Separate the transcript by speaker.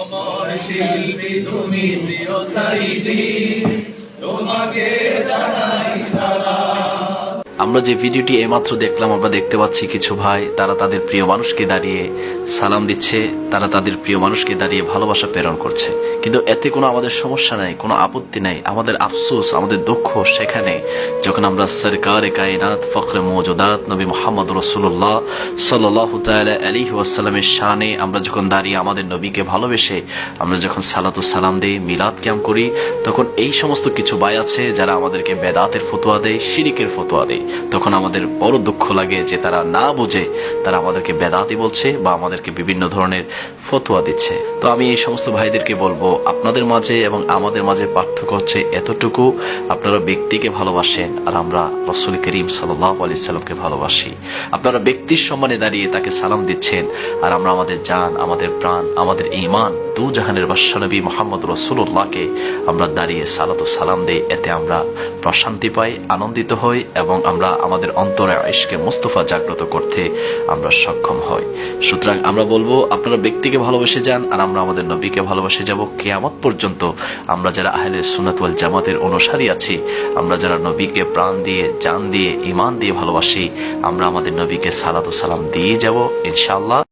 Speaker 1: অমর শিল্পী তুমি প্রিয় সাইদি, তোমাকে জানাই সালাম।
Speaker 2: আমরা যে ভিডিওটি এইমাত্র দেখলাম, আমরা দেখতে পাচ্ছি কিছু ভাই তারা তাদের প্রিয় মানুষকে দাঁড়িয়ে সালাম দিচ্ছে, তারা তাদের প্রিয় মানুষকে দাঁড়িয়ে ভালোবাসা প্রেরণ করছে। কিন্তু এতে কোনো আমাদের সমস্যা নাই, কোনো আপত্তি নাই। আমাদের আফসোস, আমাদের দুঃখ সেখানে যখন আমরা সরকারে কায়নাত ফখরে মওজুদাত নবী মুহাম্মদ রাসূলুল্লাহ সাল্লাল্লাহু তাআলা আলাইহি ওয়াসাল্লামের শানে আমরা যখন দাঁড়িয়ে আমাদের নবীকে ভালোবেসে আমরা যখন সালাতু সালাম দেই, মিলাদ কিয়াম করি, তখন এই সমস্ত কিছু ভাই আছে যারা আমাদেরকে বেদাতের ফতোয়া দেয়, শিরিকের ফতোয়া দেয়। তখন আমাদের বড় দুঃখ লাগে যে তারা না বুঝে তারা আমাদেরকে বেদাতি বলছে বা আমাদেরকে বিভিন্ন ধরনের ফতোয়া দিচ্ছে। তো আমি এই সমস্ত ভাইদেরকে বলবো, আপনাদের মাঝে এবং আমাদের মাঝে পার্থক্য হচ্ছে এতটুকু, আপনারা ব্যক্তিকে ভালোবাসেন আর আমরা রাসূল করিম সাল্লাল্লাহু আলাইহি সাল্লামকে ভালোবাসি। আপনারা ব্যক্তির সম্মানে দাঁড়িয়ে তাকে সালাম দিচ্ছেন, আর আমরা আমাদের জান, আমাদের প্রাণ, আমাদের ঈমান, দু জাহানের বাদশা নবী মুহাম্মদ রাসূলুল্লাহকে আমরা দাঁড়িয়ে সালাতু সালাম দেই। এতে আমরা প্রশান্তি পাই, আনন্দিত হই এবং আমরা আমাদের অন্তরে ইশকে মুস্তাফা জাগ্রত করতে আমরা সক্ষম হই। সুতরাং আমরা বলবো, আপনারা ব্যক্তিকে ভালোবেসে যান আর আমরা আমাদের নবীকে ভালোবেসে যাব কিয়ামত পর্যন্ত। আমরা যারা আহলে সুন্নাত ওয়াল জামাতের অনুসারী আছি, আমরা যারা নবীকে প্রাণ দিয়ে, জান দিয়ে, ঈমান দিয়ে ভালোবাসি, আমরা আমাদের নবীকে সালাতু সালাম দিয়ে যাব ইনশাআল্লাহ।